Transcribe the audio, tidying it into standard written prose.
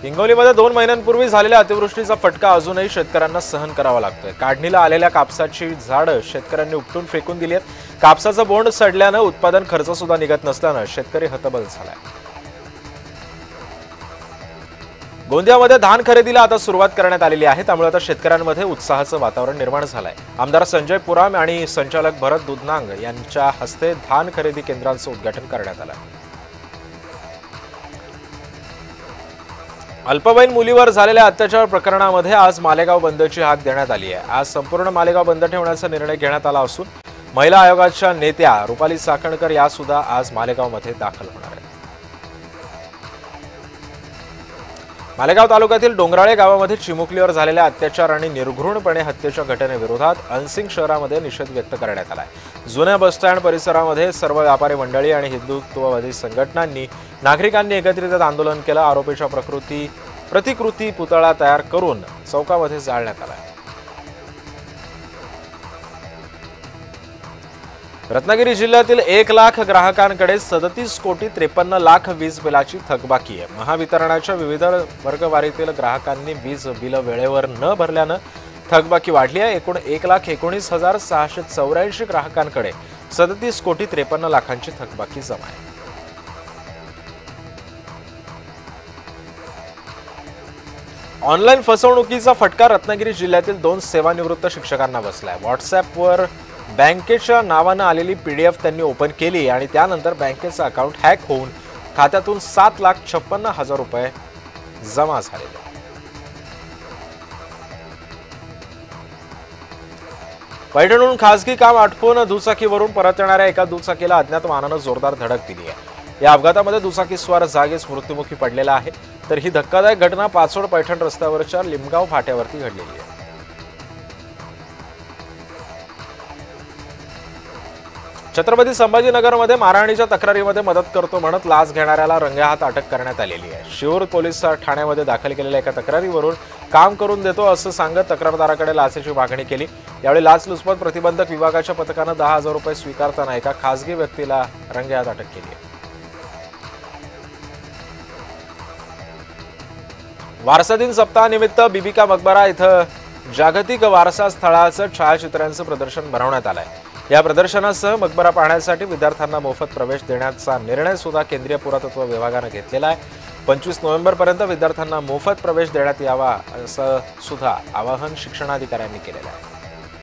हिंगोलीमध्ये 2 महिन्यांपूर्वी झालेल्या अतिवृष्टीचा फटका अजूनही शेतकऱ्यांना सहन करावा लागतोय। काढणीला आलेल्या कापसाची झाडं शेतकऱ्यांनी उपटून फेकून दिली आहेत। कापसाचं बोंड सडल्यानं उत्पादन खर्च सुद्धा निघत नसल्यानं शेतकरी हतबल झालाय। गोंदियामध्ये धान खरेदीला आता सुरुवात करण्यात आलेली आहे, त्यामुळे आता शेतकऱ्यांमध्ये उत्साहाचं वातावरण निर्माण झालंय। आमदार संजय पुराम आणि संचालक भरत दुधनांग यांच्या हस्ते धान खरेदी केंद्रांचं उद्घाटन करण्यात आलं। अल्पवयीन मुलीवर झालेल्या अत्याचार प्रकरणामध्ये आज मालेगाव बंदची हाक देण्यात आली आहे। आज संपूर्ण मालेगाव बंद ठेवण्याचा निर्णय घेण्यात आला असून महिला आयोगाच्या नेत्या रुपाली चाकणकर या सुद्धा आज मालेगावमध्ये दाखल होणार आहेत। मालेगाव तालुक्यातील डोंगराळे गावामध्ये चिमुकलीवर झालेल्या अत्याचार आणि निर्घृणपणे हत्येच्या घटनेविरोधात अनसिंग शहरामध्ये निषेध व्यक्त करण्यात आला आहे। जुन्या बसस्टँड परिसरामध्ये सर्व व्यापारी मंडळी आणि हिंदुत्ववादी संघटनांनी नागरिकांनी एकत्रित आंदोलन केलं। आरोपीच्या प्रतिकृती पुतळा तयार करून चौकामध्ये जाळण्यात आला। रत्नागिरी जिल्ह्यातील 1 लाख ग्राहकांकडे 37 कोटी 53 लाख वीज बिलाची थकबाकी आहे। महावितरणाच्या विविध वर्गवारीतील ग्राहकांनी वीज बिल वेळेवर न भरल्यानं थकबाकी वाढली आहे। एकूण 1,19,684 ग्राहकांकडे 37 कोटी 53 लाखांची थकबाकी जमा आहे। ऑनलाईन फसवणुकीचा फटका रत्नागिरी जिल्ह्यातील 2 सेवानिवृत्त शिक्षकांना बसलाय। व्हॉट्सअॅपवर बँकेच्या नावानं आलेली PDF त्यांनी ओपन केली आणि त्यानंतर बँकेचं अकाउंट हॅक होऊन खात्यातून 7,56,000 रुपये जमा झाले। पैठणहून खासगी काम आटपून दुचाकीवरून परत येणाऱ्या एका दुचाकीला अज्ञात वाहनानं जोरदार धडक दिली आहे। या अपघातामध्ये दुचाकीस्वार जागीच मृत्युमुखी पडलेला आहे, तर ही धक्कादायक घटना पाचोड पैठण रस्त्यावरच्या लिमगाव फाट्यावरती घडलेली आहे। छत्रपती संभाजीनगरमध्ये मारहाणीच्या तक्रारीमध्ये मदत करतो म्हणत लाच घेणाऱ्याला रंगेहात अटक करण्यात आलेली आहे। शिरूर पोलीस ठाण्यामध्ये दाखल केलेल्या एका तक्रारीवरून काम करून देतो असं सांगत तक्रारदाराकडे लाचेची मागणी केली। यावेळी लाचलुचपत प्रतिबंधक विभागाच्या पथकानं 10,000 रुपये स्वीकारताना एका खासगी व्यक्तीला रंगेहात अटक केली आहे। वारसा दिन सप्ताहानिमित्त बीबी का मकबरा इथं जागतिक वारसा स्थळाचं छायाचित्रांचं प्रदर्शन भरवण्यात आलंय। या प्रदर्शनासह मकबरा पाहण्यासाठी विद्यार्थ्यांना मोफत प्रवेश देण्याचा निर्णय सुद्धा केंद्रीय पुरातत्व विभागाने घेतलेला आहे। 25 नोव्हेंबरपर्यंत विद्यार्थ्यांना मोफत प्रवेश देण्यात यावा असं सुद्धा आवाहन शिक्षणाधिकाऱ्यांनी केलेलं आहे।